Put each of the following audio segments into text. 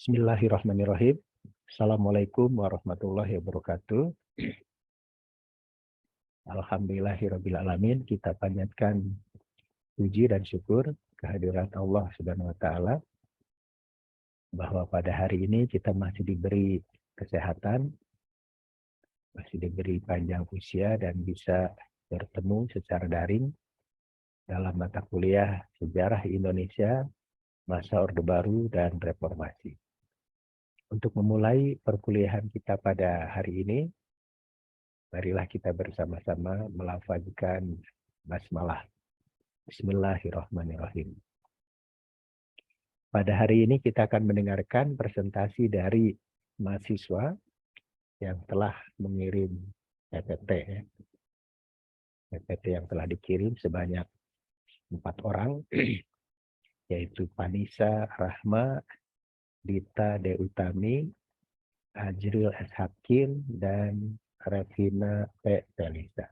Bismillahirrahmanirrahim. Assalamualaikum warahmatullahi wabarakatuh. Alhamdulillahirrabbilalamin. Kita panjatkan puji dan syukur kehadirat Allah Subhanahu wa taala bahwa pada hari ini kita masih diberi kesehatan, masih diberi panjang usia dan bisa bertemu secara daring dalam mata kuliah Sejarah Indonesia Masa Orde Baru dan Reformasi. Untuk memulai perkuliahan kita pada hari ini, marilah kita bersama-sama melafazkan basmalah. Bismillahirrahmanirrahim. Pada hari ini kita akan mendengarkan presentasi dari mahasiswa yang telah mengirim PPT. PPT yang telah dikirim sebanyak 4 orang, yaitu Vanisa Rahma, Dita D. Utami, Ajril S. Hakim, dan Revina P. Telisa.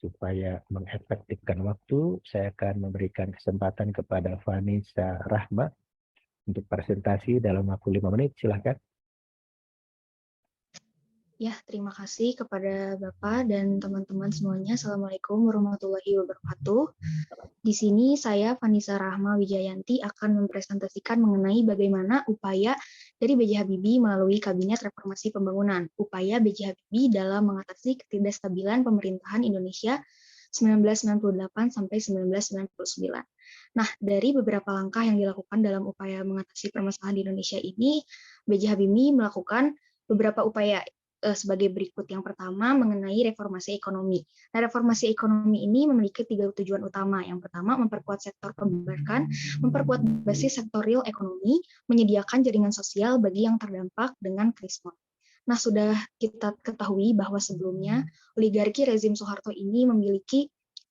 Supaya mengefektifkan waktu, saya akan memberikan kesempatan kepada Vanisa Rahma untuk presentasi dalam waktu 5 menit. Silakan. Ya, terima kasih kepada Bapak dan teman-teman semuanya. Assalamualaikum warahmatullahi wabarakatuh. Di sini saya, Vanisa Rahma Wijayanti, akan mempresentasikan mengenai bagaimana upaya dari B.J. Habibie melalui Kabinet Reformasi Pembangunan. Upaya B.J. Habibie dalam mengatasi ketidakstabilan pemerintahan Indonesia 1998 sampai 1999. Nah, dari beberapa langkah yang dilakukan dalam upaya mengatasi permasalahan di Indonesia ini, B.J. Habibie melakukan beberapa upaya sebagai berikut. Yang pertama, mengenai reformasi ekonomi. Nah, reformasi ekonomi ini memiliki 3 tujuan utama. Yang pertama, memperkuat sektor perbankan, memperkuat basis sektor real ekonomi, menyediakan jaringan sosial bagi yang terdampak dengan krisis. Nah, sudah kita ketahui bahwa sebelumnya oligarki rezim Soeharto ini memiliki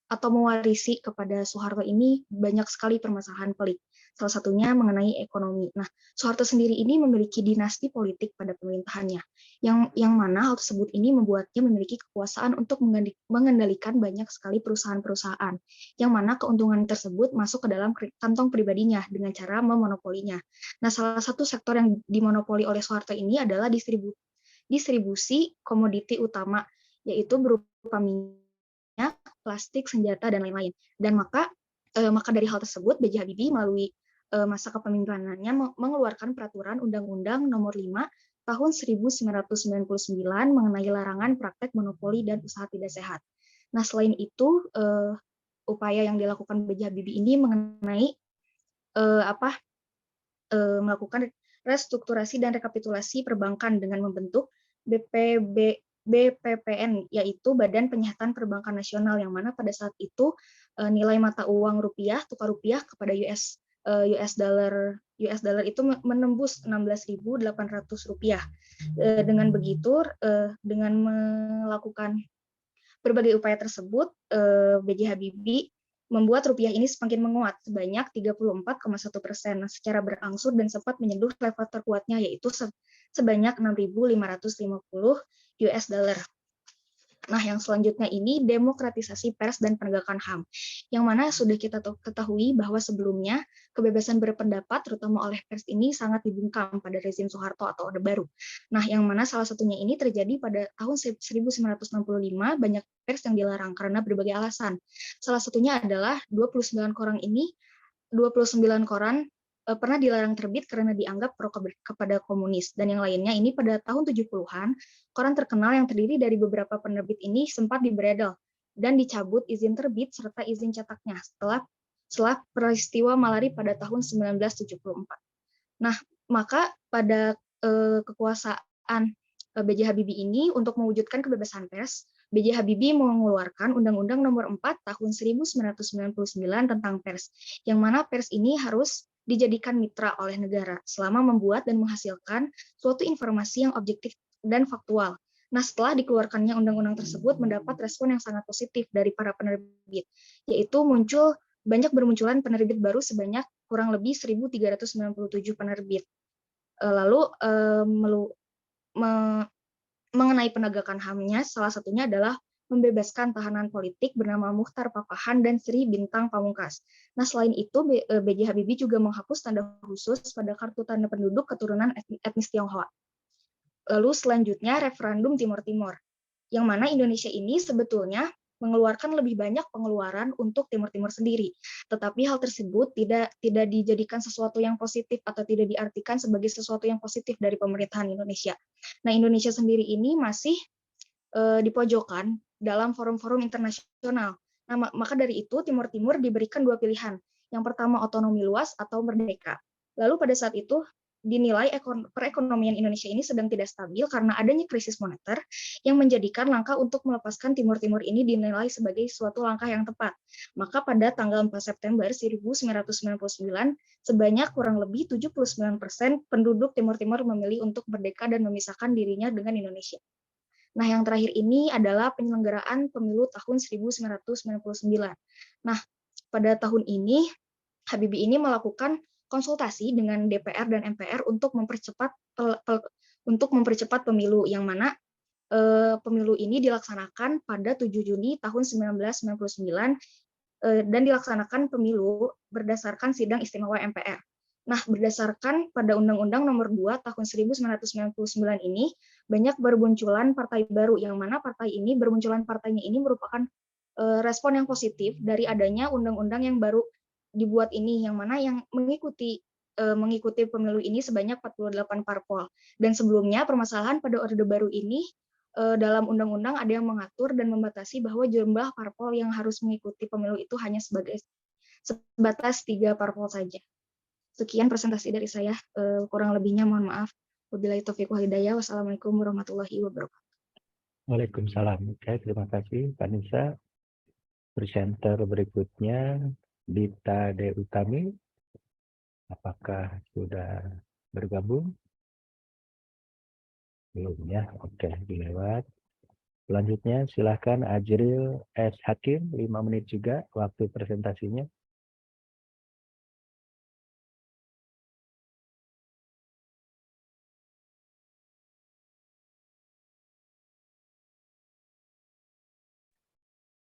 atau mewarisi kepada Soeharto ini banyak sekali permasalahan pelik. Salah satunya mengenai ekonomi. Nah, Soeharto sendiri ini memiliki dinasti politik pada pemerintahannya, yang mana hal tersebut ini membuatnya memiliki kekuasaan untuk mengendalikan banyak sekali perusahaan-perusahaan, yang mana keuntungan tersebut masuk ke dalam kantong pribadinya dengan cara memonopolinya. Nah, salah satu sektor yang dimonopoli oleh Soeharto ini adalah distribusi komoditi utama, yaitu berupa minyak, plastik, senjata, dan lain-lain. Dan maka dari hal tersebut, B.J. Habibie melalui masa kepemimpinannya mengeluarkan peraturan Undang-Undang Nomor 5 Tahun 1999 mengenai larangan praktek monopoli dan usaha tidak sehat. Nah, selain itu, upaya yang dilakukan B.J. Habibie ini mengenai melakukan restrukturasi dan rekapitulasi perbankan dengan membentuk BPPN, yaitu Badan Penyihatan Perbankan Nasional, yang mana pada saat itu nilai mata uang rupiah, tukar rupiah kepada US dollar itu menembus 16.800 rupiah. Dengan begitu, dengan melakukan berbagai upaya tersebut, B.J. Habibie membuat rupiah ini semakin menguat sebanyak 34,1% secara berangsur dan sempat menyentuh level terkuatnya, yaitu sebanyak 6.550 US dollar. Nah, yang selanjutnya ini demokratisasi pers dan penegakan HAM, yang mana sudah kita ketahui bahwa sebelumnya kebebasan berpendapat, terutama oleh pers ini, sangat dibungkam pada rezim Soeharto atau Orde Baru. Nah, yang mana salah satunya ini terjadi pada tahun 1965, banyak pers yang dilarang karena berbagai alasan. Salah satunya adalah 29 koran pernah dilarang terbit karena dianggap pro kepada komunis, dan yang lainnya ini pada tahun 70-an, koran terkenal yang terdiri dari beberapa penerbit ini sempat diberedel dan dicabut izin terbit serta izin cetaknya setelah peristiwa Malari pada tahun 1974. Nah, maka pada kekuasaan B.J. Habibie ini, untuk mewujudkan kebebasan pers, B.J. Habibie mengeluarkan Undang-Undang Nomor 4 Tahun 1999 tentang pers, yang mana pers ini harus dijadikan mitra oleh negara selama membuat dan menghasilkan suatu informasi yang objektif dan faktual. Nah, setelah dikeluarkannya undang-undang tersebut mendapat respon yang sangat positif dari para penerbit, yaitu banyak bermunculan penerbit baru sebanyak kurang lebih 1.397 penerbit. Lalu mengenai penegakan HAM-nya, salah satunya adalah membebaskan tahanan politik bernama Muchtar Papahan dan Sri Bintang Pamungkas. Nah, selain itu, B.J. Habibie juga menghapus tanda khusus pada kartu tanda penduduk keturunan etnis Tionghoa. Lalu selanjutnya referendum Timur Timur, yang mana Indonesia ini sebetulnya mengeluarkan lebih banyak pengeluaran untuk Timur Timur sendiri. Tetapi hal tersebut tidak dijadikan sesuatu yang positif atau tidak diartikan sebagai sesuatu yang positif dari pemerintahan Indonesia. Nah, Indonesia sendiri ini masih dipojokkan dalam forum-forum internasional. Nah, maka dari itu Timur Timur diberikan dua pilihan. Yang pertama otonomi luas atau merdeka. Lalu pada saat itu dinilai perekonomian Indonesia ini sedang tidak stabil karena adanya krisis moneter yang menjadikan langkah untuk melepaskan Timur Timur ini dinilai sebagai suatu langkah yang tepat. Maka pada tanggal 4 September 1999, sebanyak kurang lebih 79% penduduk Timur Timur memilih untuk merdeka dan memisahkan dirinya dengan Indonesia. Nah, yang terakhir ini adalah penyelenggaraan pemilu tahun 1999. Nah, pada tahun ini Habibie ini melakukan konsultasi dengan DPR dan MPR untuk mempercepat pemilu, yang mana pemilu ini dilaksanakan pada 7 Juni tahun 1999 dan dilaksanakan pemilu berdasarkan sidang istimewa MPR. Nah, berdasarkan pada Undang-Undang Nomor 2 Tahun 1999 ini, banyak bermunculan partai baru, yang mana partainya ini merupakan respon yang positif dari adanya undang-undang yang baru dibuat ini, yang mana yang mengikuti pemilu ini sebanyak 48 parpol. Dan sebelumnya permasalahan pada Orde Baru ini dalam undang-undang ada yang mengatur dan membatasi bahwa jumlah parpol yang harus mengikuti pemilu itu hanya sebatas 3 parpol saja. Sekian presentasi dari saya, kurang lebihnya mohon maaf. Wabillahi taufiq wal hidayah. Wassalamualaikum warahmatullahi wabarakatuh. Waalaikumsalam. Oke, terima kasih Pak Nisa. Presenter berikutnya Dita De Utami. Apakah sudah bergabung? Belum ya. Oke, dilewat. Selanjutnya silakan Ajril S. Hakim, 5 menit juga waktu presentasinya.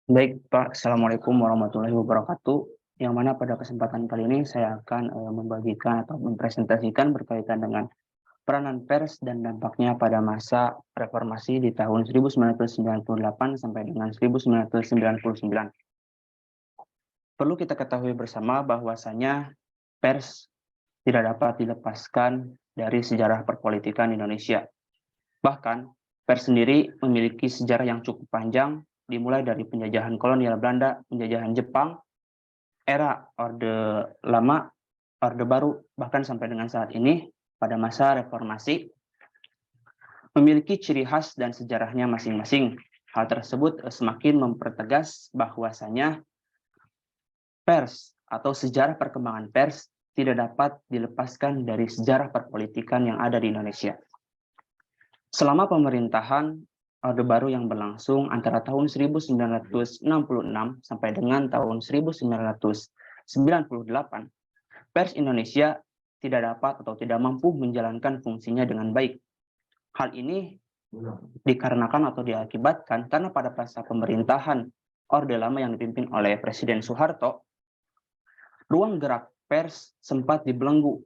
Baik Pak, Assalamualaikum warahmatullahi wabarakatuh. Yang mana pada kesempatan kali ini saya akan membagikan atau mempresentasikan berkaitan dengan peranan pers dan dampaknya pada masa reformasi di tahun 1998 sampai dengan 1999. Perlu kita ketahui bersama bahwasanya pers tidak dapat dilepaskan dari sejarah perpolitikan Indonesia. Bahkan, pers sendiri memiliki sejarah yang cukup panjang, dimulai dari penjajahan kolonial Belanda, penjajahan Jepang, era Orde Lama, Orde Baru, bahkan sampai dengan saat ini, pada masa reformasi, memiliki ciri khas dan sejarahnya masing-masing. Hal tersebut semakin mempertegas bahwasanya pers atau sejarah perkembangan pers tidak dapat dilepaskan dari sejarah perpolitikan yang ada di Indonesia. Selama pemerintahan Orde Baru yang berlangsung antara tahun 1966 sampai dengan tahun 1998, pers Indonesia tidak dapat atau tidak mampu menjalankan fungsinya dengan baik. Hal ini dikarenakan atau diakibatkan karena pada masa pemerintahan Orde Lama yang dipimpin oleh Presiden Soeharto, ruang gerak pers sempat dibelenggu,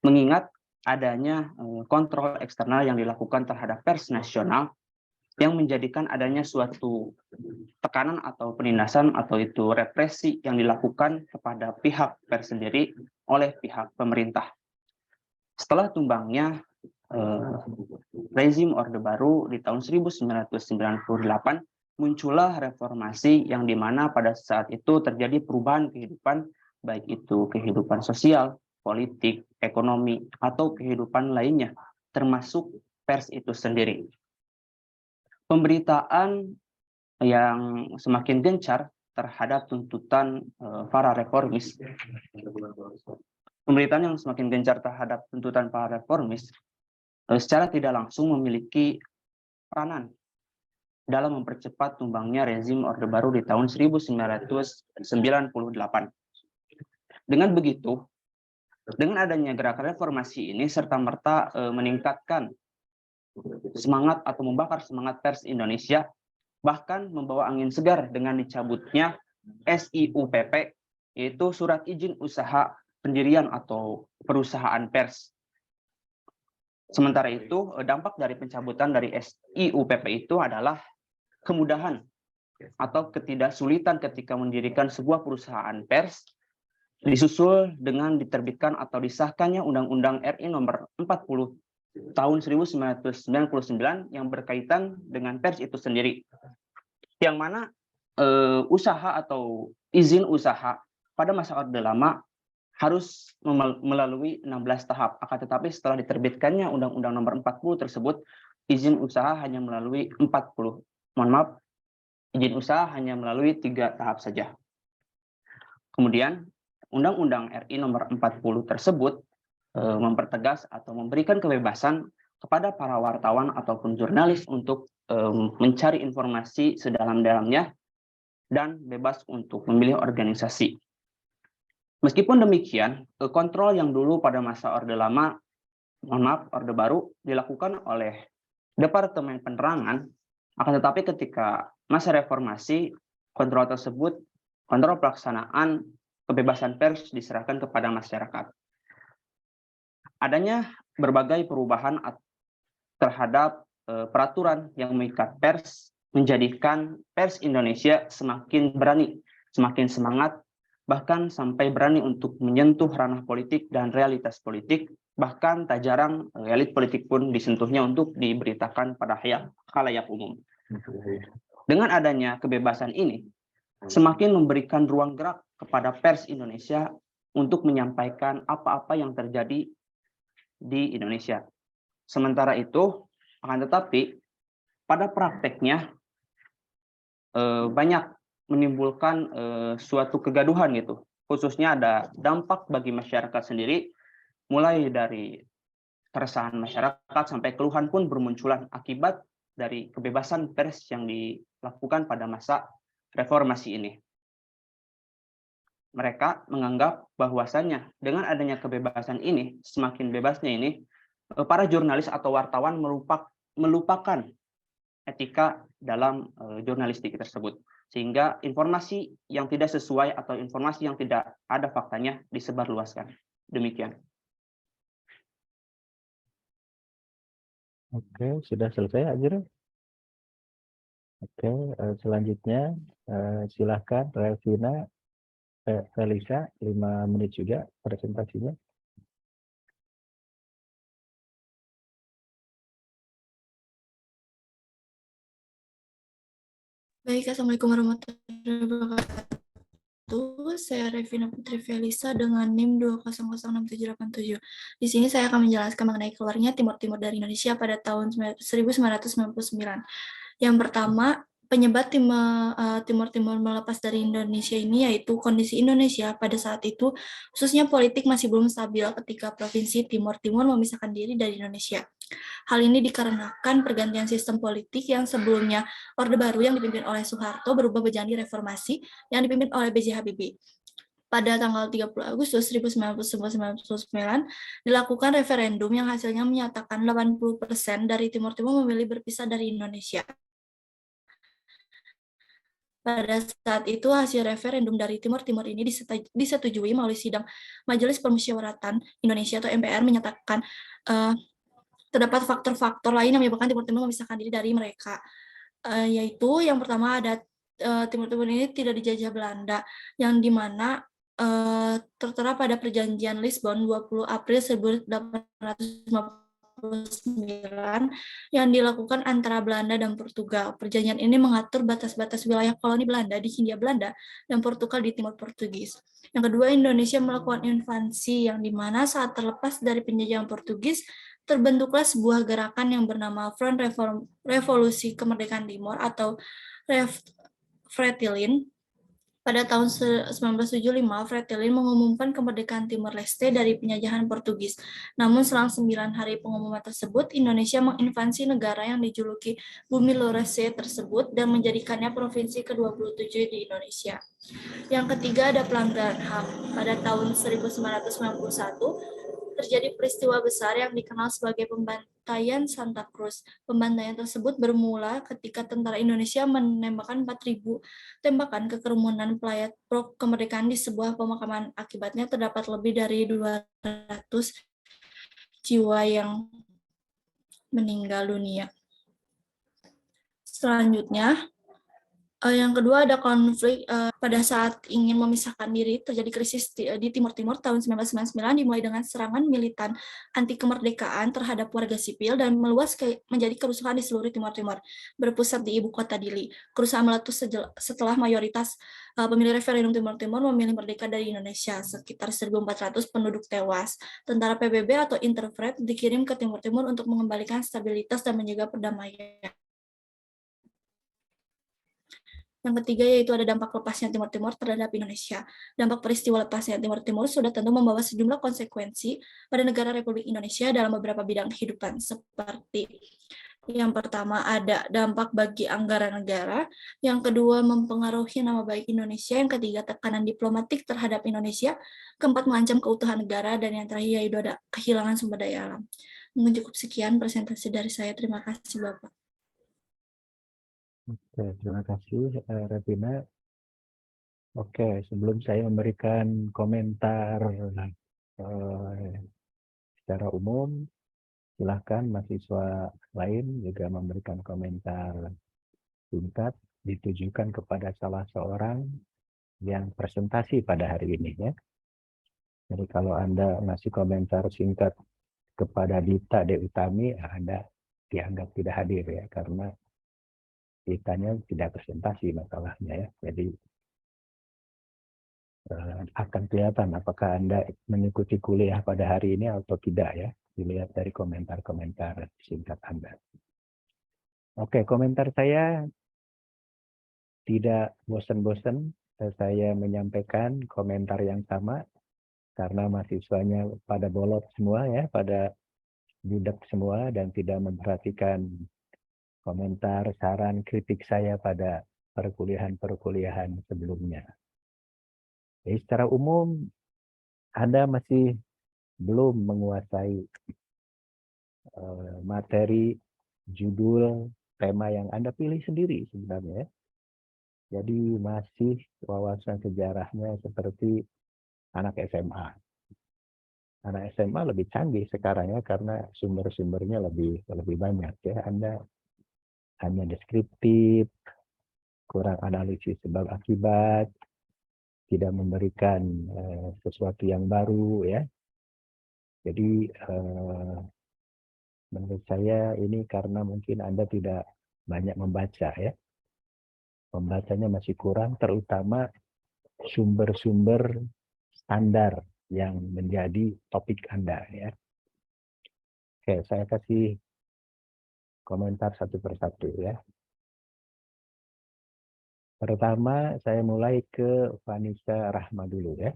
mengingat adanya kontrol eksternal yang dilakukan terhadap pers nasional yang menjadikan adanya suatu tekanan atau penindasan atau itu represi yang dilakukan kepada pihak pers sendiri oleh pihak pemerintah. Setelah tumbangnya rezim Orde Baru di tahun 1998, muncullah reformasi yang dimana pada saat itu terjadi perubahan kehidupan, baik itu kehidupan sosial, politik, ekonomi, atau kehidupan lainnya, termasuk pers itu sendiri. Pemberitaan yang semakin gencar terhadap tuntutan para reformis. Pemberitaan yang semakin gencar terhadap tuntutan para reformis secara tidak langsung memiliki peranan dalam mempercepat tumbangnya rezim Orde Baru di tahun 1998. Dengan begitu, dengan adanya gerakan reformasi ini serta-merta meningkatkan semangat atau membakar semangat pers Indonesia bahkan membawa angin segar dengan dicabutnya SIUPP, yaitu Surat Izin Usaha Pendirian atau Perusahaan Pers. Sementara itu, dampak dari pencabutan dari SIUPP itu adalah kemudahan atau ketidaksulitan ketika mendirikan sebuah perusahaan pers, disusul dengan diterbitkan atau disahkannya Undang-Undang RI Nomor 40 tahun 1999 yang berkaitan dengan pers itu sendiri. Yang mana usaha atau izin usaha pada masa Orde Lama harus melalui 16 tahap. Akan tetapi setelah diterbitkannya Undang-Undang Nomor 40 tersebut, izin usaha hanya melalui 40. Mohon maaf, izin usaha hanya melalui 3 tahap saja. Kemudian, Undang-Undang RI Nomor 40 tersebut mempertegas atau memberikan kebebasan kepada para wartawan ataupun jurnalis untuk mencari informasi sedalam-dalamnya dan bebas untuk memilih organisasi. Meskipun demikian, kontrol yang dulu pada masa Orde Lama, mohon maaf, Orde Baru, dilakukan oleh Departemen Penerangan, akan tetapi ketika masa reformasi, kontrol tersebut, kontrol pelaksanaan kebebasan pers diserahkan kepada masyarakat. Adanya berbagai perubahan terhadap peraturan yang mengikat pers, menjadikan pers Indonesia semakin berani, semakin semangat, bahkan sampai berani untuk menyentuh ranah politik dan realitas politik, bahkan tak jarang elit politik pun disentuhnya untuk diberitakan pada khalayak umum. Dengan adanya kebebasan ini, semakin memberikan ruang gerak kepada pers Indonesia untuk menyampaikan apa-apa yang terjadi di Indonesia. Sementara itu, akan tetapi, pada prakteknya banyak menimbulkan suatu kegaduhan gitu. Khususnya ada dampak bagi masyarakat sendiri, mulai dari keresahan masyarakat sampai keluhan pun bermunculan akibat dari kebebasan pers yang dilakukan pada masa reformasi ini. Mereka menganggap bahwasannya dengan adanya kebebasan ini, semakin bebasnya ini, para jurnalis atau wartawan melupakan etika dalam jurnalistik tersebut. Sehingga informasi yang tidak sesuai atau informasi yang tidak ada faktanya disebarluaskan. Demikian. Oke, sudah selesai, Azrul? Oke, selanjutnya silakan Revina Felisa, 5 menit juga presentasinya. Baik, Assalamualaikum warahmatullahi wabarakatuh. Saya Revina Putri Felisa dengan NIM 2006787. Di sini saya akan menjelaskan mengenai keluarnya Timur Timur dari Indonesia pada tahun 1999. Yang pertama, penyebab Timur Timur melepas dari Indonesia ini yaitu kondisi Indonesia pada saat itu, khususnya politik masih belum stabil ketika Provinsi Timur Timur memisahkan diri dari Indonesia. Hal ini dikarenakan pergantian sistem politik yang sebelumnya Orde Baru yang dipimpin oleh Soeharto berubah menjadi reformasi yang dipimpin oleh B.J. Habibie. Pada tanggal 30 Agustus 1999 dilakukan referendum yang hasilnya menyatakan 80% dari Timur Timur memilih berpisah dari Indonesia. Pada saat itu, hasil referendum dari Timur Timur ini disetujui melalui sidang Majelis Permusyawaratan Indonesia atau MPR menyatakan terdapat faktor-faktor lain yang menyebabkan Timur Timur memisahkan diri dari mereka, yaitu yang pertama ada Timur Timur ini tidak dijajah Belanda, yang dimana tertera pada Perjanjian Lisbon 20 April 1859 yang dilakukan antara Belanda dan Portugal. Perjanjian ini mengatur batas-batas wilayah koloni Belanda di Hindia Belanda dan Portugal di Timur Portugis. Yang kedua, Indonesia melakukan invasi yang dimana saat terlepas dari penjajahan Portugis, terbentuklah sebuah gerakan yang bernama Front Revolusi Kemerdekaan Timur atau Fretilin. Pada tahun 1975, Fretilin mengumumkan kemerdekaan Timor Leste dari penjajahan Portugis. Namun selang 9 hari pengumuman tersebut, Indonesia menginvasi negara yang dijuluki Bumi Lorese tersebut dan menjadikannya provinsi ke-27 di Indonesia. Yang ketiga ada pelanggaran HAM. Pada tahun 1991, terjadi peristiwa besar yang dikenal sebagai pembantaian Santa Cruz. Pembantaian tersebut bermula ketika tentara Indonesia menembakkan 4.000 tembakan ke kerumunan pelayat pro kemerdekaan di sebuah pemakaman. Akibatnya terdapat lebih dari 200 jiwa yang meninggal dunia. Selanjutnya, yang kedua ada konflik pada saat ingin memisahkan diri, terjadi krisis di Timur Timur tahun 1999 dimulai dengan serangan militan anti kemerdekaan terhadap warga sipil dan meluas menjadi kerusuhan di seluruh Timur Timur, berpusat di ibu kota Dili. Kerusuhan meletus setelah mayoritas pemilih referendum Timur Timur memilih merdeka dari Indonesia, sekitar 1.400 penduduk tewas. Tentara PBB atau Interfred dikirim ke Timur Timur untuk mengembalikan stabilitas dan menjaga perdamaian. Yang ketiga yaitu ada dampak lepasnya Timur Timur terhadap Indonesia. Dampak peristiwa lepasnya Timur Timur sudah tentu membawa sejumlah konsekuensi pada negara Republik Indonesia dalam beberapa bidang kehidupan, seperti yang pertama ada dampak bagi anggaran negara, yang kedua mempengaruhi nama baik Indonesia, yang ketiga tekanan diplomatik terhadap Indonesia, keempat mengancam keutuhan negara, dan yang terakhir yaitu ada kehilangan sumber daya alam. Mungkin cukup sekian presentasi dari saya. Terima kasih Bapak. Oke, terima kasih Revina. Oke, sebelum saya memberikan komentar secara umum, silahkan mahasiswa lain juga memberikan komentar singkat ditujukan kepada salah seorang yang presentasi pada hari ini ya. Jadi kalau Anda ngasih komentar singkat kepada Dita Dewi Utami, Anda dianggap tidak hadir ya, karena Ditanya tidak presentasi masalahnya ya. Jadi akan kelihatan apakah Anda mengikuti kuliah pada hari ini atau tidak ya, dilihat dari komentar-komentar singkat Anda. Oke, komentar saya tidak bosan-bosan, saya menyampaikan komentar yang sama karena mahasiswanya pada bolot semua ya, pada budak semua dan tidak memperhatikan komentar, saran, kritik saya pada perkuliahan-perkuliahan sebelumnya. Jadi secara umum, Anda masih belum menguasai materi, judul, tema yang Anda pilih sendiri sebenarnya. Jadi masih wawasan sejarahnya seperti anak SMA. Anak SMA lebih canggih sekarang ya, karena sumber-sumbernya lebih banyak ya. Anda hanya deskriptif, kurang analisis sebab akibat, tidak memberikan sesuatu yang baru ya. Jadi menurut saya ini karena mungkin Anda tidak banyak membaca ya. Pembacanya masih kurang, terutama sumber-sumber standar yang menjadi topik Anda ya. Oke, saya kasih komentar satu persatu ya. Pertama, saya mulai ke Vanisa Rahma dulu ya.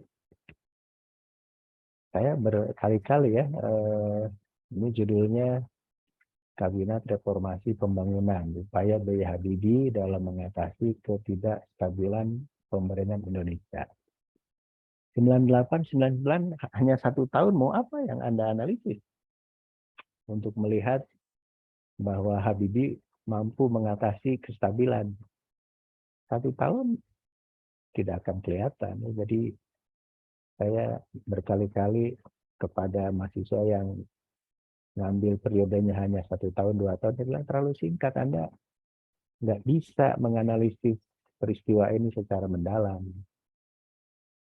Saya berkali-kali ya, ini judulnya Kabinet Reformasi Pembangunan, upaya B.J. Habibie dalam mengatasi ketidakstabilan pemerintahan Indonesia. 98-99 hanya 1 tahun, mau apa yang Anda analisis? Untuk melihat bahwa Habibie mampu mengatasi kestabilan. 1 tahun tidak akan kelihatan. Jadi saya berkali-kali kepada mahasiswa yang ngambil periodenya hanya 1 tahun, 2 tahun, dia bilang terlalu singkat, Anda nggak bisa menganalisis peristiwa ini secara mendalam.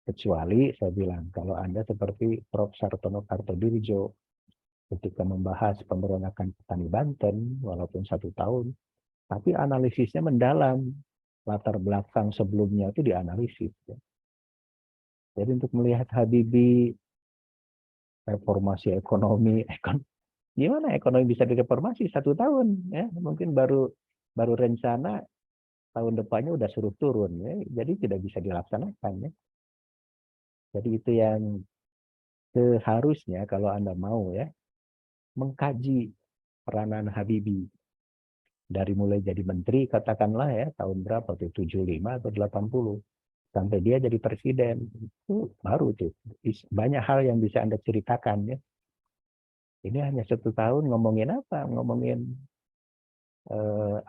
Kecuali saya bilang, kalau Anda seperti Prof. Sartono Kartodirjo, ketika membahas pemberontakan petani Banten, walaupun 1 tahun, tapi analisisnya mendalam, latar belakang sebelumnya itu dianalisis. Ya. Jadi untuk melihat Habibie, reformasi ekonomi, gimana ekonomi bisa direformasi 1 tahun? Ya, mungkin baru rencana tahun depannya udah suruh turun, ya. Jadi tidak bisa dilaksanakan. Ya. Jadi itu yang seharusnya kalau Anda mau ya mengkaji peranan Habibie dari mulai jadi menteri katakanlah ya tahun berapa tuh 75 atau 80 sampai dia jadi presiden, itu baru tuh banyak hal yang bisa Anda ceritakan ya. Ini hanya 1 tahun ngomongin apa? Ngomongin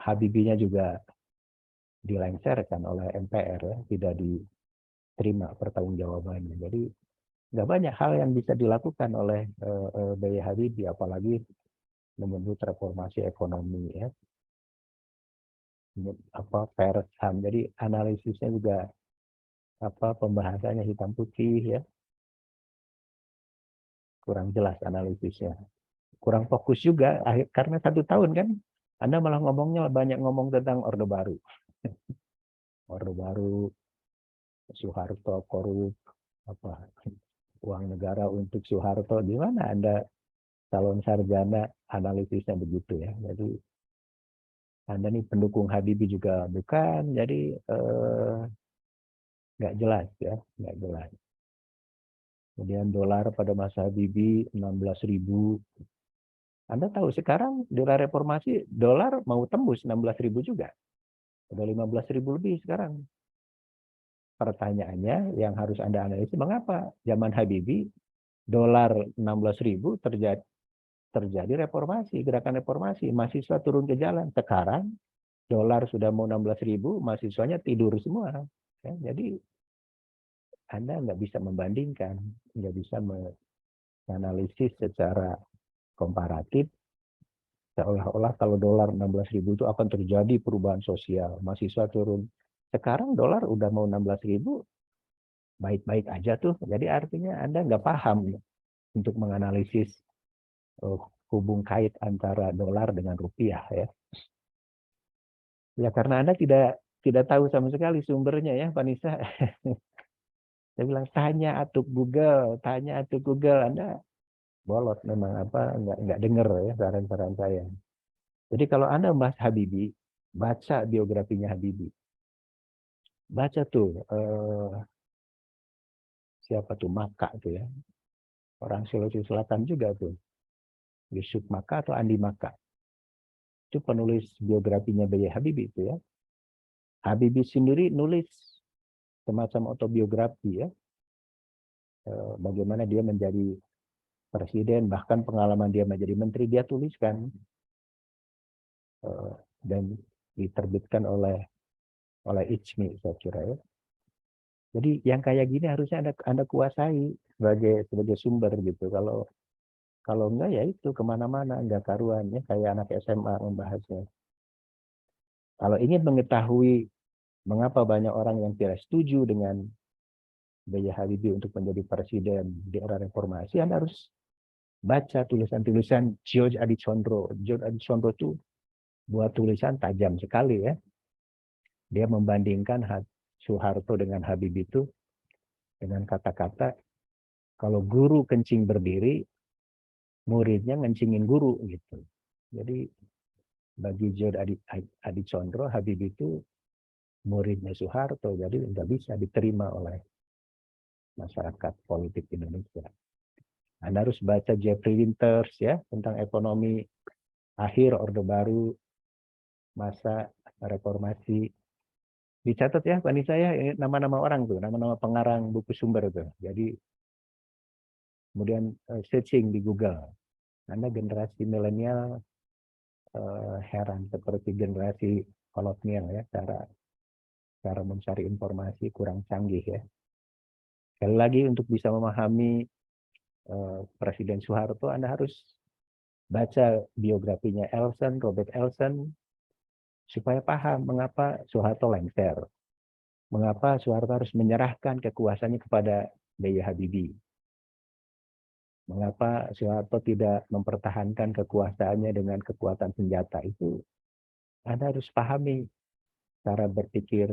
Habibie-nya juga dilengsarkan oleh MPR ya, tidak diterima pertanggungjawabannya. Jadi nggak banyak hal yang bisa dilakukan oleh B.J. Habibie, apalagi menyebut reformasi ekonomi ya, apa pers HAM. Jadi analisisnya juga pembahasannya hitam putih ya, kurang jelas analisisnya, kurang fokus juga. Karena 1 tahun kan, Anda malah ngomongnya banyak ngomong tentang Orde Baru, Orde Baru, Soeharto korup, uang negara untuk Soeharto. Gimana Anda calon sarjana analisisnya begitu ya? Jadi Anda nih pendukung Habibie juga bukan, jadi nggak jelas ya, nggak jelas. Kemudian dolar pada masa Habibie 16.000. Anda tahu sekarang dolar reformasi, dolar mau tembus 16.000 juga. Udah 15.000 lebih sekarang. Pertanyaannya yang harus Anda analisis, mengapa zaman Habibie dolar 16.000 terjadi reformasi, gerakan reformasi, mahasiswa turun ke jalan. Sekarang dolar sudah mau 16.000, mahasiswanya tidur semua. Ya, jadi Anda nggak bisa membandingkan, nggak bisa menganalisis secara komparatif, seolah-olah kalau dolar 16.000 itu akan terjadi perubahan sosial, mahasiswa turun. Sekarang dolar udah mau 16.000, baik-baik aja tuh. Jadi artinya Anda nggak paham untuk menganalisis hubung kait antara dolar dengan rupiah ya. Ya karena Anda tidak tahu sama sekali sumbernya ya, Pak Nisa. Saya bilang tanya atuk Google, Anda bolot memang nggak dengar ya saran-saran saya. Jadi kalau Anda membahas Habibie, baca biografinya Habibie. Baca tuh siapa tuh Maka tuh ya. Orang Sulawesi Selatan juga tuh. Yusuf Maka atau Andi Maka. Itu penulis biografinya B.J. Habibie itu ya. Habibie sendiri nulis semacam autobiografi ya. Bagaimana dia menjadi presiden, bahkan pengalaman dia menjadi menteri dia tuliskan dan diterbitkan oleh ICMI saya kira ya. Jadi yang kayak gini harusnya Anda kuasai sebagai sumber gitu. Kalau enggak ya itu kemana-mana enggak karuan ya, kayak anak SMA membahasnya. Kalau ingin mengetahui mengapa banyak orang yang tidak setuju dengan B.J. Habibie untuk menjadi presiden di era reformasi, Anda harus baca tulisan-tulisan George Adicondro. George Adicondro itu buat tulisan tajam sekali ya. Dia membandingkan Soeharto dengan Habibie itu dengan kata-kata, kalau guru kencing berdiri, muridnya ngencingin guru gitu. Jadi bagi George Adicondro, Habibie itu muridnya Soeharto, jadi nggak bisa diterima oleh masyarakat politik Indonesia. Anda harus baca Jeffrey Winters ya tentang ekonomi akhir Orde Baru, masa reformasi. Dicatat ya Pak Nisa ya, nama-nama orang tuh, nama-nama pengarang buku sumber tuh. Jadi kemudian searching di Google. Anda generasi milenial heran seperti generasi kolonial ya, cara mencari informasi kurang canggih ya. Sekali lagi untuk bisa memahami Presiden Soeharto, Anda harus baca biografinya Robert Elson, supaya paham mengapa Soeharto lengser, mengapa Soeharto harus menyerahkan kekuasaannya kepada B.J. Habibie, mengapa Soeharto tidak mempertahankan kekuasaannya dengan kekuatan senjata. Itu Anda harus pahami cara berpikir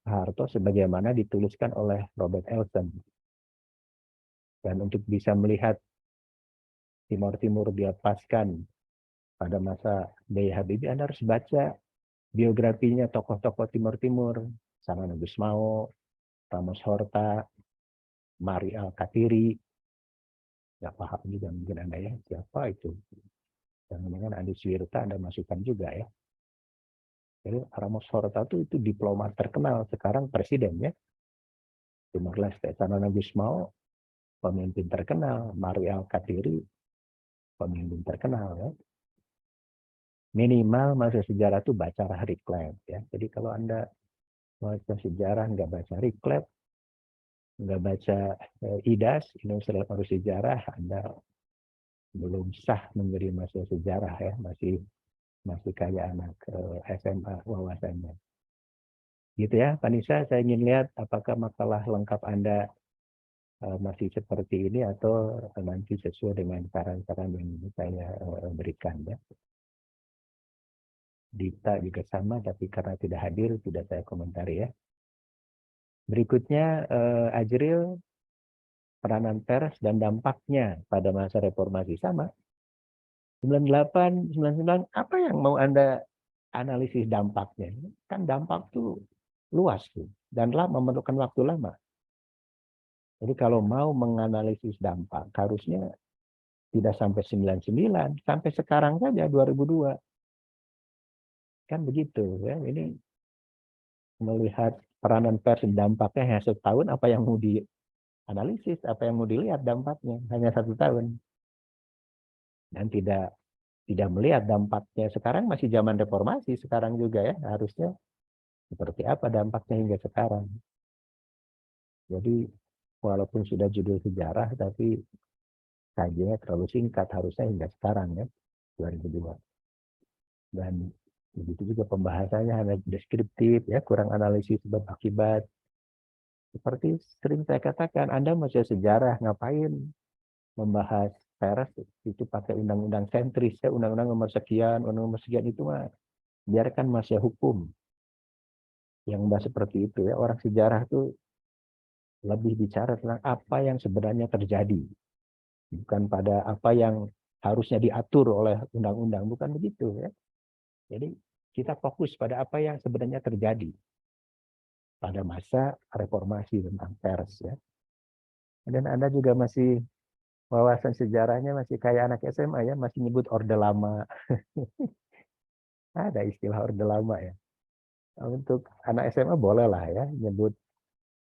Soeharto sebagaimana dituliskan oleh Robert Elson. Dan untuk bisa melihat Timur Timur dilepaskan pada masa B.J. Habibie, Anda harus baca biografinya tokoh-tokoh Timur Timur, Saman Gusmao, Ramos Horta, Mari Al-Katiri. Nggak paham juga mungkin Anda ya, siapa itu. Jangan-jangan Andi Suwirta Anda masukkan juga ya. Jadi Ramos Horta itu diplomat terkenal, sekarang presiden ya. Timor Leste. Saman Gusmao pemimpin terkenal, Mari Al-Katiri pemimpin terkenal ya. Minimal mahasiswa sejarah itu baca Reclap ya. Jadi kalau Anda mahasiswa sejarah nggak baca Reclap, nggak baca IDAS, Indonesia Dalam Arus Sejarah, Anda belum sah menjadi mahasiswa sejarah ya, masih kayak anak SMA wawasannya. Gitu ya, Pak Nisa, saya ingin lihat apakah makalah lengkap Anda masih seperti ini atau nanti sesuai dengan saran-saran yang saya berikan ya. Dita juga sama, tapi karena tidak hadir, tidak saya komentari ya. Berikutnya, Ajril, peranan pers dan dampaknya pada masa reformasi sama. 98, 99, apa yang mau Anda analisis dampaknya? Kan dampak tuh luas tuh, dan memerlukan waktu lama. Jadi kalau mau menganalisis dampak, harusnya tidak sampai 99, sampai sekarang saja 2002. Kan begitu ya. Ini melihat peranan pers dan dampaknya hanya setahun, apa yang mau dianalisis, apa yang mau dilihat dampaknya hanya 1 tahun. Dan tidak melihat dampaknya sekarang, masih zaman reformasi sekarang juga ya, harusnya seperti apa dampaknya hingga sekarang. Jadi walaupun sudah judul sejarah, tapi kajiannya terlalu singkat, harusnya hingga sekarang ya, 2002. Dan begitu juga pembahasannya hanya deskriptif ya, kurang analisis sebab akibat. Seperti sering saya katakan, Anda masih sejarah, ngapain membahas pers itu pakai undang-undang sentris ya, undang-undang nomor sekian, undang-undang nomor sekian, itu mah biarkan masih hukum yang bahas seperti itu ya. Orang sejarah tuh lebih bicara tentang apa yang sebenarnya terjadi, bukan pada apa yang harusnya diatur oleh undang-undang, bukan begitu ya. Jadi kita fokus pada apa yang sebenarnya terjadi pada masa reformasi tentang pers ya. Dan Anda juga masih wawasan sejarahnya masih kayak anak SMA ya, masih nyebut Orde Lama. Ada istilah Orde Lama ya. Untuk anak SMA boleh lah ya nyebut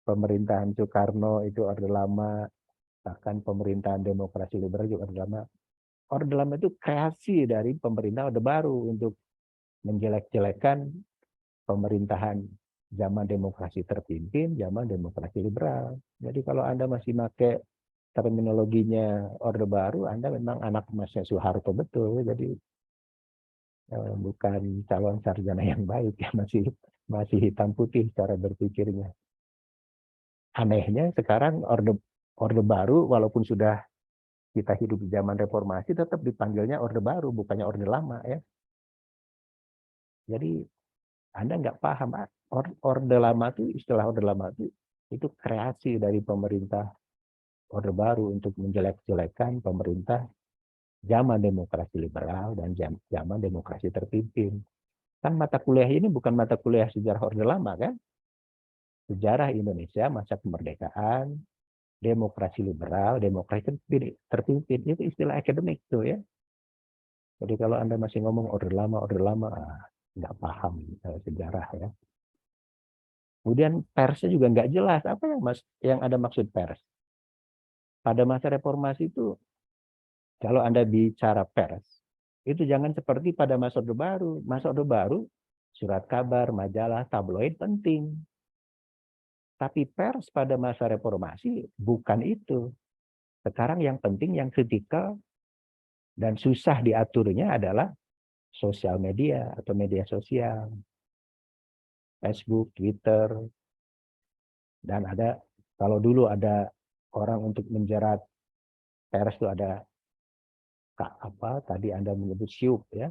pemerintahan Soekarno itu Orde Lama, bahkan pemerintahan demokrasi liberal juga Orde Lama. Orde Lama itu kreasi dari pemerintah Orde Baru untuk menjelek-jelekan pemerintahan zaman demokrasi terpimpin, zaman demokrasi liberal. Jadi kalau Anda masih pakai terminologinya Orde Baru, Anda memang anak Masnya Soeharto betul. Jadi bukan calon sarjana yang baik ya, masih hitam putih cara berpikirnya. Anehnya sekarang Orde Baru, walaupun sudah kita hidup di zaman reformasi, tetap dipanggilnya Orde Baru, bukannya Orde Lama ya. Jadi Anda nggak paham, Orde Lama itu, istilah Orde Lama itu kreasi dari pemerintah Orde Baru untuk menjelek-jelekan pemerintah zaman demokrasi liberal dan zaman demokrasi terpimpin. Kan mata kuliah ini bukan mata kuliah sejarah Orde Lama kan? Sejarah Indonesia masa kemerdekaan, demokrasi liberal, demokrasi terpimpin, itu istilah akademik tuh ya. Jadi kalau Anda masih ngomong Orde Lama, nggak paham sejarah ya. Kemudian persnya juga nggak jelas. Apa yang ada maksud pers? Pada masa reformasi itu, kalau Anda bicara pers, itu jangan seperti pada masa Orde Baru. Masa Orde Baru, surat kabar, majalah, tabloid penting. Tapi pers pada masa reformasi bukan itu. Sekarang yang penting, yang kritikal, dan susah diaturnya adalah sosial media atau media sosial. Facebook, Twitter, dan ada, kalau dulu ada orang untuk menjerat pers itu ada tadi Anda menyebut syuk ya.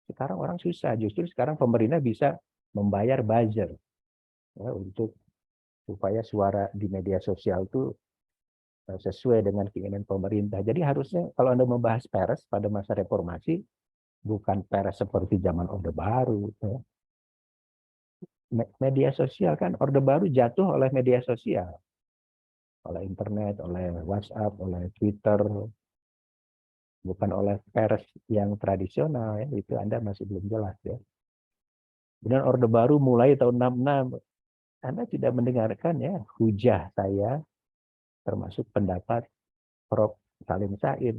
Sekarang orang susah, justru sekarang pemerintah bisa membayar buzzer ya, untuk supaya suara di media sosial itu sesuai dengan keinginan pemerintah. Jadi harusnya kalau Anda membahas pers pada masa reformasi, bukan pers seperti zaman Orde Baru. Ya. Media sosial kan, Orde Baru jatuh oleh media sosial. Oleh internet, oleh WhatsApp, oleh Twitter. Bukan oleh pers yang tradisional. Ya. Itu Anda masih belum jelas ya. Kemudian Orde Baru mulai tahun 66. Anda tidak mendengarkan ya hujah saya, termasuk pendapat Prof. Salim Said.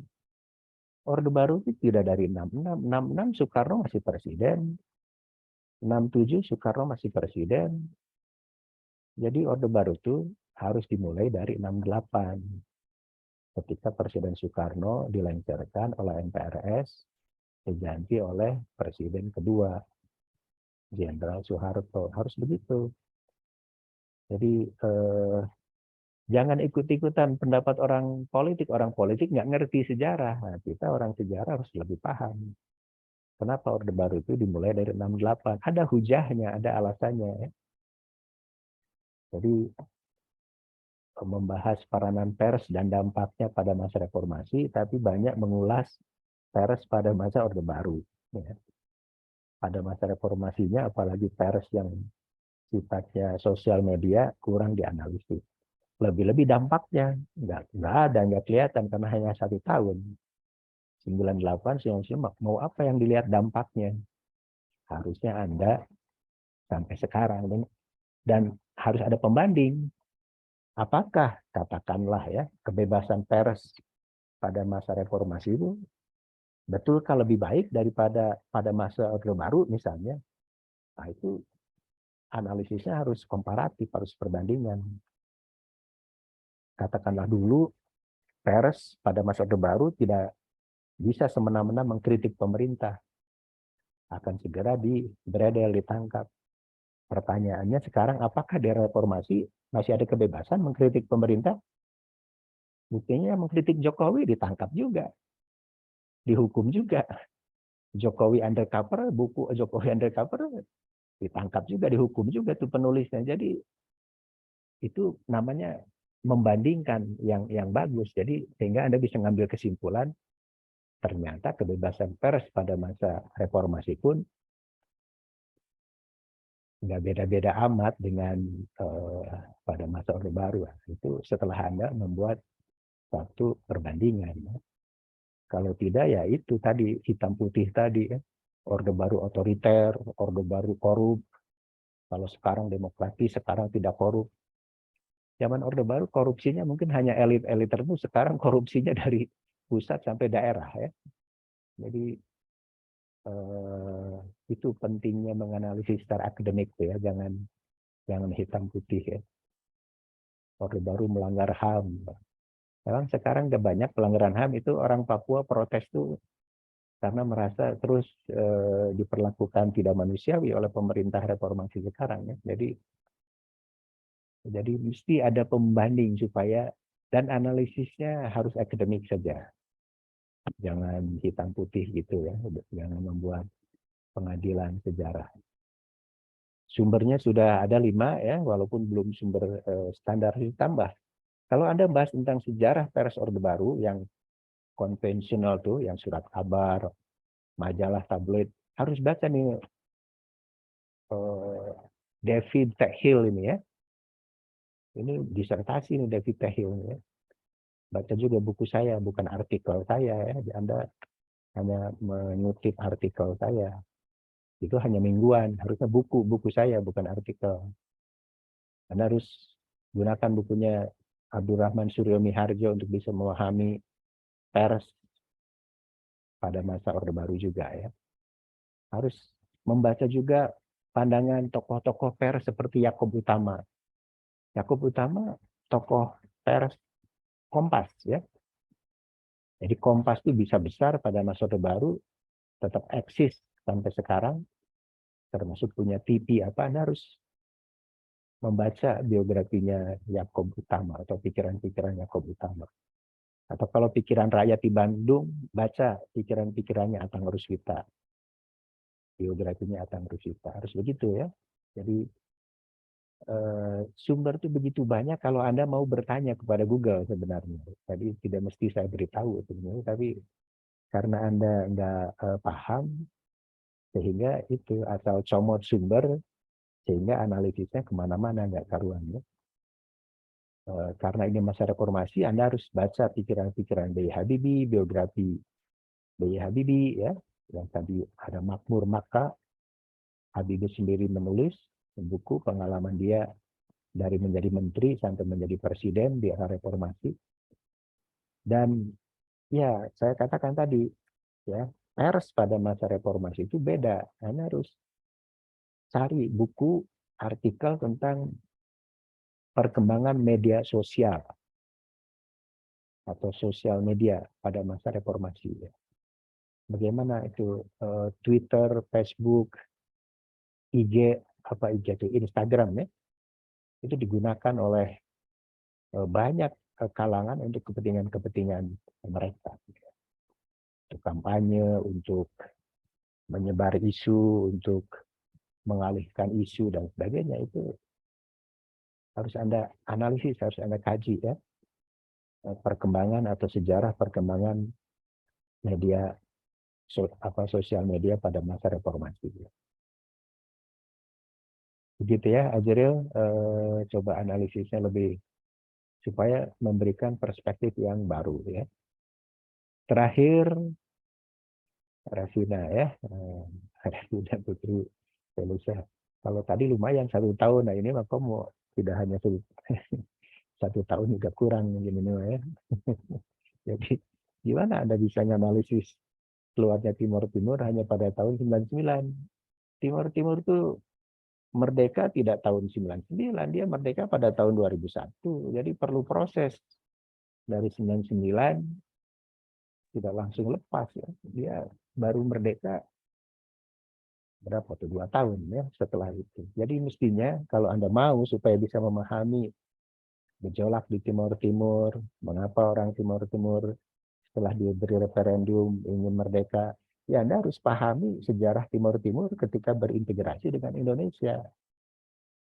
Orde Baru itu tidak dari 66. 66 Soekarno masih presiden. 67 Soekarno masih presiden. Jadi Orde Baru itu harus dimulai dari 68. Ketika Presiden Soekarno dilengsarkan oleh MPRS, diganti oleh Presiden kedua, Jenderal Soeharto. Harus begitu. Jadi jangan ikut-ikutan pendapat orang politik. Orang politik nggak ngerti sejarah. Nah, kita orang sejarah harus lebih paham. Kenapa Orde Baru itu dimulai dari 68? Ada hujahnya, ada alasannya. Ya. Jadi membahas peranan pers dan dampaknya pada masa reformasi, tapi banyak mengulas pers pada masa Orde Baru. Ya. Pada masa reformasinya, apalagi pers yang sifatnya sosial media, kurang dianalisis. Lebih-lebih dampaknya, nggak kelihatan karena hanya 1 tahun. 98, 99, mau apa yang dilihat dampaknya? Harusnya Anda sampai sekarang. Dan harus ada pembanding. Apakah katakanlah ya kebebasan pers pada masa reformasi itu betulkah lebih baik daripada pada masa Orde Baru misalnya? Nah itu analisisnya harus komparatif, harus perbandingan. Katakanlah dulu pers pada masa Orde Baru tidak bisa semena-mena mengkritik pemerintah. Akan segera diberedel, ditangkap. Pertanyaannya sekarang apakah di reformasi masih ada kebebasan mengkritik pemerintah? Buktinya mengkritik Jokowi ditangkap juga. Dihukum juga. Jokowi undercover, buku Jokowi undercover ditangkap juga, dihukum juga tuh penulisnya. Jadi itu namanya membandingkan yang bagus. Jadi sehingga Anda bisa ngambil kesimpulan ternyata kebebasan pers pada masa reformasi pun nggak beda-beda amat dengan pada masa Orde Baru. Itu setelah Anda membuat satu perbandingan. Kalau tidak ya itu tadi hitam putih tadi ya. Orde Baru otoriter, Orde Baru korup. Kalau sekarang demokratis, sekarang tidak korup. Zaman Orde Baru korupsinya mungkin hanya elit-elit tertentu, sekarang korupsinya dari pusat sampai daerah ya. Jadi itu pentingnya menganalisis secara akademik tuh ya, jangan hitam putih ya. Orde Baru melanggar HAM. Memang sekarang udah banyak pelanggaran HAM itu orang Papua protes tuh karena merasa terus diperlakukan tidak manusiawi oleh pemerintah reformasi sekarang ya. Jadi mesti ada pembanding supaya dan analisisnya harus akademik saja. Jangan hitam putih gitu ya, jangan membuat pengadilan sejarah. Sumbernya sudah ada 5 ya, walaupun belum sumber standar ditambah. Kalau Anda bahas tentang sejarah pers Orde Baru yang konvensional tuh, yang surat kabar, majalah, tabloid, harus baca nih David Techhill ini ya. Ini disertasi nih David Techhill ini ya. Baca juga buku saya, bukan artikel saya ya. Anda hanya mengutip artikel saya. Itu hanya mingguan, harusnya buku saya, bukan artikel. Anda harus gunakan bukunya Abdurrahman Suryo Miharjo untuk bisa memahami pers pada masa Orde Baru juga ya. Harus membaca juga pandangan tokoh-tokoh pers seperti Yakob Utama. Yakob Utama tokoh pers Kompas ya. Jadi Kompas itu bisa besar pada masa Orde Baru, tetap eksis sampai sekarang, termasuk punya TV apa, Anda harus membaca biografinya Yakob Utama atau pikiran-pikiran Yakob Utama. Atau kalau pikiran rakyat di Bandung, baca pikiran-pikirannya Atang Ruswita. Biografinya Atang Ruswita. Harus begitu ya. Jadi sumber itu begitu banyak kalau Anda mau bertanya kepada Google sebenarnya. Jadi tidak mesti saya beritahu sebenarnya, tapi karena Anda nggak paham, sehingga itu asal comot sumber, sehingga analisisnya kemana-mana nggak karuan ya. Karena ini masa reformasi, Anda harus baca pikiran-pikiran B.J. Habibie, biografi B.J. Habibie ya, yang tadi ada Makmur Makkah. Habibie sendiri menulis buku pengalaman dia dari menjadi menteri sampai menjadi presiden di era reformasi. Dan ya saya katakan tadi, ya pers pada masa reformasi itu beda. Anda harus cari buku, artikel tentang perkembangan media sosial atau sosial media pada masa reformasi. Ya. Bagaimana itu Twitter, Facebook, IG, apa IG itu Instagram ya, itu digunakan oleh banyak kalangan untuk kepentingan-kepentingan mereka. Untuk kampanye, untuk menyebar isu, untuk mengalihkan isu dan sebagainya, itu harus Anda analisis, harus Anda kaji ya, perkembangan atau sejarah perkembangan media sosial media pada masa reformasi. Begitu ya, Azril, coba analisisnya lebih supaya memberikan perspektif yang baru ya. Terakhir, Rasina ya, Rasina Putri Felusa. Kalau tadi lumayan 1 tahun, nah ini maka mau tidak hanya 1 tahun juga kurang mungkin ini ya. Jadi gimana Anda bisa analisis keluarnya Timur Timur hanya pada tahun 99? Timur Timur itu merdeka tidak tahun 99, dia merdeka pada tahun 2001. Jadi perlu proses dari 99 tidak langsung lepas ya. Dia baru merdeka berapa tuh 2 tahun ya setelah itu. Jadi mestinya kalau Anda mau supaya bisa memahami gejolak di Timur Timur, mengapa orang Timur Timur setelah diberi referendum ingin merdeka, ya Anda harus pahami sejarah Timur Timur ketika berintegrasi dengan Indonesia.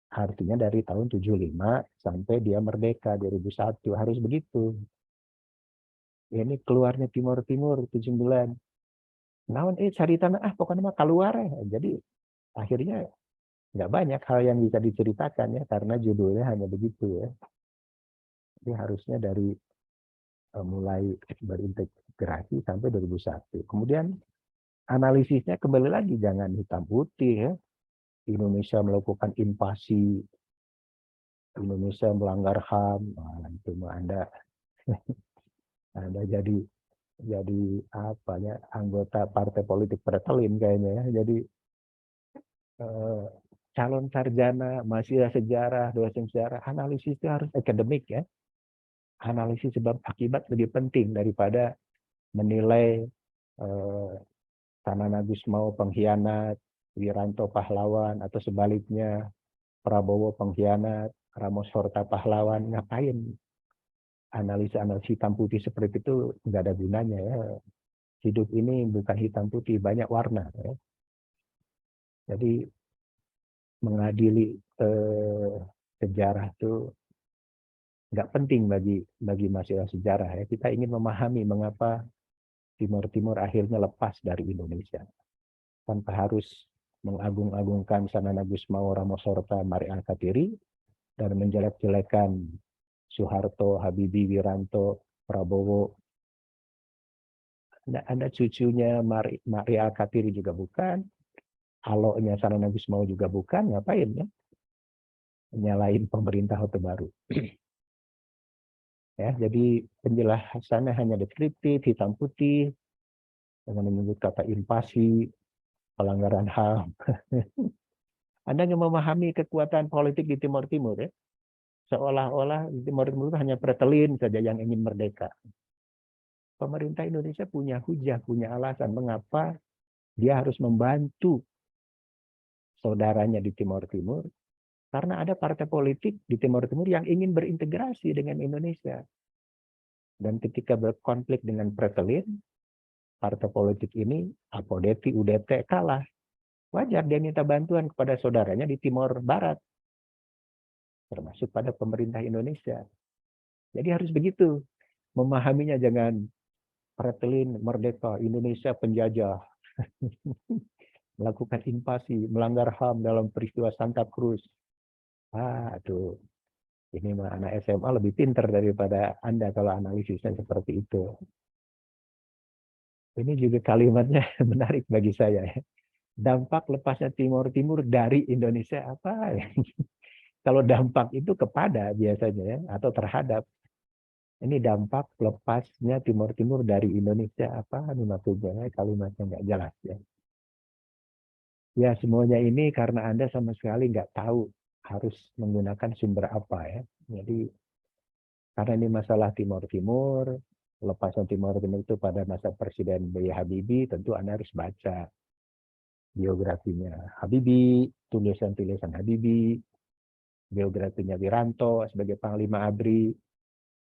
Artinya dari tahun 75 sampai dia merdeka 2001, harus begitu. Ini keluarnya Timur Timur 79. Naon cari tanah pokoknya mah keluar ya. Jadi akhirnya nggak banyak hal yang bisa diceritakan ya karena judulnya hanya begitu ya. Jadi harusnya dari mulai berintegrasi sampai 2001. Kemudian analisisnya kembali lagi jangan hitam putih ya. Indonesia melakukan invasi, Indonesia melanggar HAM, nah, itu mah Anda jadi apa ya, anggota partai politik pretelin kayaknya ya. Jadi calon sarjana, mahasiswa sejarah, dosen sejarah, analisis itu harus akademik ya. Analisis sebab akibat lebih penting daripada menilai Sanana Gusmao pengkhianat, Wiranto pahlawan, atau sebaliknya Prabowo pengkhianat, Ramos Horta pahlawan. Ngapain analisa-analisa hitam putih seperti itu, nggak ada gunanya ya. Hidup ini bukan hitam putih, banyak warna ya. Jadi mengadili sejarah itu nggak penting bagi mahasiswa sejarah ya. Kita ingin memahami mengapa Timur Timur akhirnya lepas dari Indonesia tanpa harus mengagung-agungkan Sanana Gusmao, Ramos Horta, Mari Alkatiri dan menjelek-jelekan Soeharto, Habibie, Wiranto, Prabowo. Anda cucunya Mari Alkatiri juga bukan, aloknya Sanana Gusmao juga bukan, ngapain ya? Nyalain pemerintah Orde Baru. Ya, jadi penjelasannya hanya deskriptif, hitam putih, dengan menyebut kata invasi, pelanggaran HAM. Anda nggak memahami kekuatan politik di Timur Timur ya. Seolah-olah di Timur Timur itu hanya pretelin saja yang ingin merdeka. Pemerintah Indonesia punya hujah, punya alasan mengapa dia harus membantu saudaranya di Timur Timur. Karena ada partai politik di Timur Timur yang ingin berintegrasi dengan Indonesia. Dan ketika berkonflik dengan pretelin, partai politik ini, APODETI, UDT, kalah. Wajar dia minta bantuan kepada saudaranya di Timur Barat. Termasuk pada pemerintah Indonesia. Jadi harus begitu. Memahaminya jangan pretelin, merdeka, Indonesia penjajah. Melakukan invasi, melanggar HAM dalam peristiwa Santa Cruz. Aduh, ini mah anak SMA lebih pintar daripada Anda kalau analisisnya seperti itu. Ini juga kalimatnya menarik bagi saya. Dampak lepasnya Timur Timur dari Indonesia apa? Kalau dampak itu kepada biasanya ya, atau terhadap. Ini dampak lepasnya Timur Timur dari Indonesia. Apa nih maksudnya? Kalimatnya nggak jelas ya. Ya semuanya ini karena Anda sama sekali nggak tahu harus menggunakan sumber apa ya. Jadi karena ini masalah Timur Timur, lepasan Timur Timur itu pada masa Presiden B.J. Habibie, tentu Anda harus baca biografinya Habibie, tulisan-tulisan Habibie, biografinya Wiranto sebagai Panglima ABRI.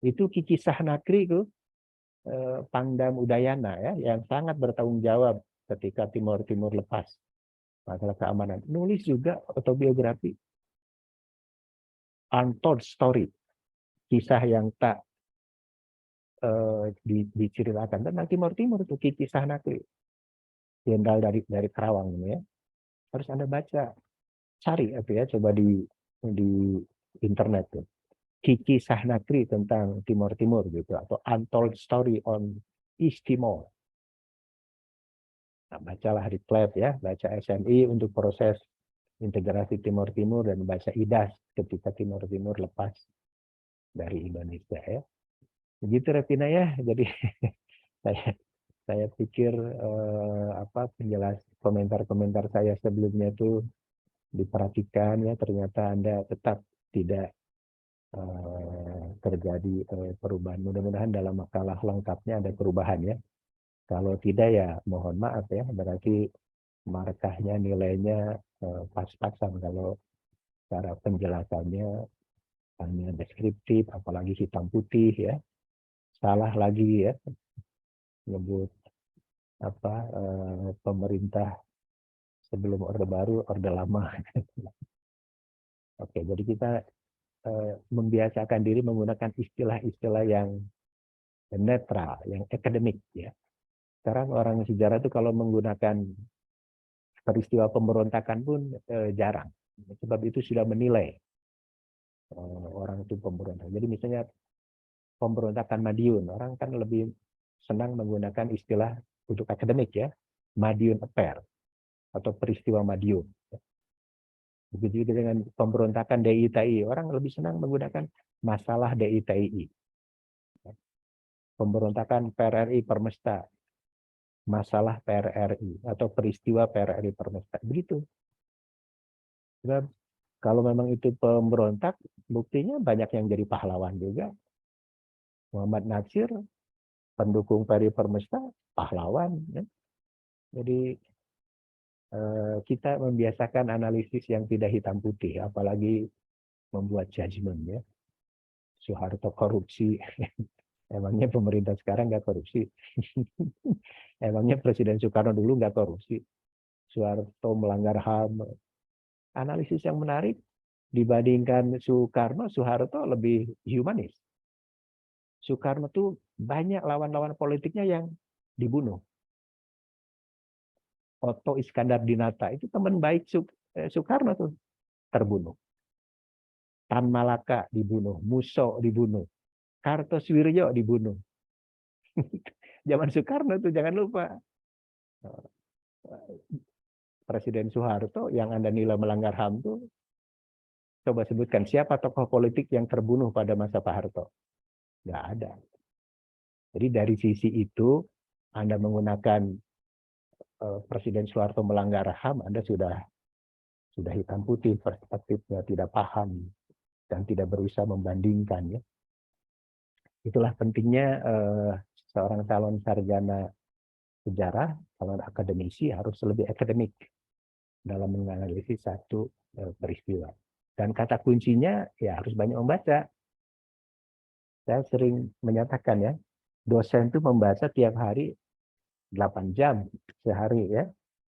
Itu Kikisah Nakri itu Pangdam Udayana ya, yang sangat bertanggung jawab ketika Timur Timur lepas masalah keamanan. Nulis juga autobiografi Untold Story, kisah yang tak diceritakan tentang Timur Timur itu Kikisah Nakri, jenderal dari Karawang ini ya. Harus Anda baca, cari itu ya, coba di internet tuh. Kikisah Nakri tentang Timur Timur gitu, atau Untold Story on East Timor. Nah, bacalah Reclap ya, baca SNI untuk proses integrasi Timur Timur, dan baca IDAS ketika Timur Timur lepas dari Indonesia ya. Begitu Revina ya. Jadi saya pikir penjelas komentar-komentar saya sebelumnya itu diperhatikan ya, ternyata Anda tetap tidak terjadi perubahan. Mudah-mudahan dalam makalah lengkapnya ada perubahan ya. Kalau tidak ya mohon maaf ya, berarti markahnya nilainya pas-pasan kalau cara penjelasannya hanya deskriptif, apalagi hitam putih ya. Salah lagi ya, nyebut pemerintah sebelum Orde Baru, Orde Lama. Oke, jadi kita membiasakan diri menggunakan istilah-istilah yang netral, yang akademik ya. Sekarang orang sejarah itu kalau menggunakan peristiwa pemberontakan pun jarang. Sebab itu sudah menilai orang itu pemberontak. Jadi misalnya pemberontakan Madiun, orang kan lebih senang menggunakan istilah untuk akademik ya, Madiun Affair atau peristiwa Madiun. Begitu juga dengan pemberontakan DITI, orang lebih senang menggunakan masalah DITI. Pemberontakan PRRI Permesta, masalah PRRI atau peristiwa PRRI Permesta. Begitu. Sebab kalau memang itu pemberontak, buktinya banyak yang jadi pahlawan juga. Muhammad Natsir, pendukung PRRI Permesta, pahlawan. Ya. Jadi kita membiasakan analisis yang tidak hitam putih, apalagi membuat judgement ya. Soeharto korupsi, emangnya pemerintah sekarang nggak korupsi? Emangnya Presiden Soekarno dulu nggak korupsi? Soeharto melanggar HAM. Analisis yang menarik, dibandingkan Soekarno, Soeharto lebih humanis. Soekarno tuh banyak lawan-lawan politiknya yang dibunuh. Otto Iskandar Dinata itu teman baik Soekarno tuh terbunuh. Tan Malaka dibunuh, Musso dibunuh, Kartosuwiryo dibunuh. Zaman Soekarno tuh jangan lupa. Presiden Soeharto yang Anda nilai melanggar HAM tuh, coba sebutkan siapa tokoh politik yang terbunuh pada masa Pak Harto? Nggak ada. Jadi dari sisi itu, Anda menggunakan Presiden Soeharto melanggar HAM, Anda sudah hitam putih, perspektifnya tidak paham dan tidak berusaha membandingkan ya. Itulah pentingnya seorang calon sarjana sejarah, calon akademisi harus lebih akademik dalam menganalisis satu peristiwa. Dan kata kuncinya ya harus banyak membaca. Saya sering menyatakan ya, dosen itu membaca tiap hari 8 jam sehari ya.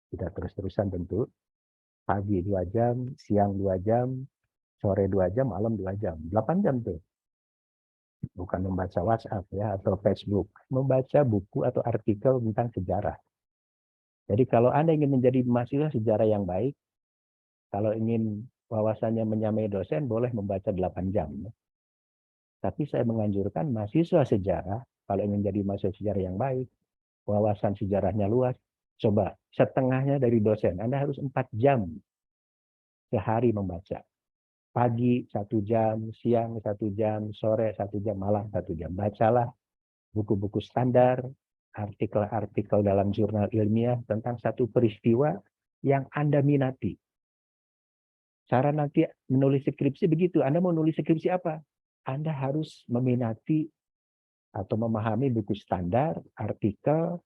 Tidak terus-terusan tentu. Pagi 2 jam, siang 2 jam, sore 2 jam, malam 2 jam. 8 jam tuh. Bukan membaca WhatsApp ya atau Facebook. Membaca buku atau artikel tentang sejarah. Jadi kalau Anda ingin menjadi mahasiswa sejarah yang baik, kalau ingin wawasannya menyamai dosen, boleh membaca 8 jam. Ya. Tapi saya menganjurkan mahasiswa sejarah, kalau ingin jadi mahasiswa sejarah yang baik, wawasan sejarahnya luas, coba setengahnya dari dosen. Anda harus 4 jam sehari membaca. Pagi 1 jam, siang 1 jam, sore 1 jam, malam 1 jam. Bacalah buku-buku standar, artikel-artikel dalam jurnal ilmiah tentang satu peristiwa yang Anda minati. Cara nanti menulis skripsi begitu. Anda mau nulis skripsi apa? Anda harus meminati atau memahami buku standar, artikel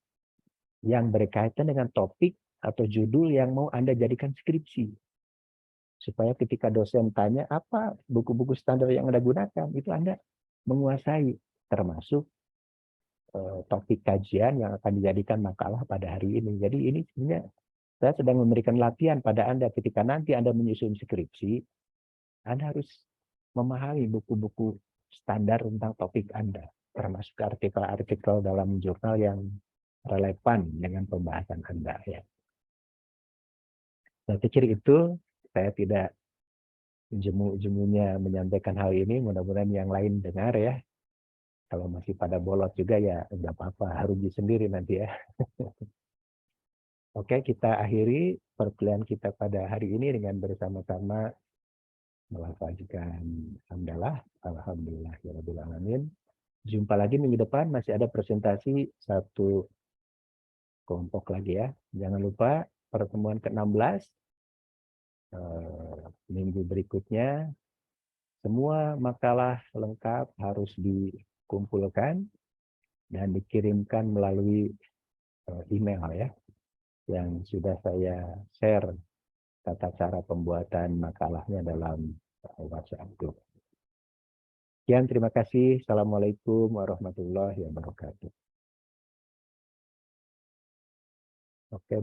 yang berkaitan dengan topik atau judul yang mau Anda jadikan skripsi. Supaya ketika dosen tanya apa buku-buku standar yang Anda gunakan, itu Anda menguasai, termasuk topik kajian yang akan dijadikan makalah pada hari ini. Jadi ini sebenarnya saya sedang memberikan latihan pada Anda ketika nanti Anda menyusun skripsi, Anda harus memahami buku-buku standar tentang topik Anda, termasuk artikel-artikel dalam jurnal yang relevan dengan pembahasan Anda. Ya. Saya pikir itu, saya tidak jemu-jemunya menyampaikan hal ini, mudah-mudahan yang lain dengar ya. Kalau masih pada bolot juga ya nggak apa-apa, rugi sendiri nanti ya. Oke, kita akhiri perkuliahan kita pada hari ini dengan bersama-sama melafazkan hamdalah, alhamdulillahirabbil alamin. Jumpa lagi minggu depan, masih ada presentasi satu kelompok lagi ya. Jangan lupa pertemuan ke-16 minggu berikutnya. Semua makalah lengkap harus dikumpulkan dan dikirimkan melalui email ya, yang sudah saya share tata cara pembuatan makalahnya dalam WhatsApp group. Sekian, terima kasih. Assalamualaikum warahmatullahi wabarakatuh. Oke.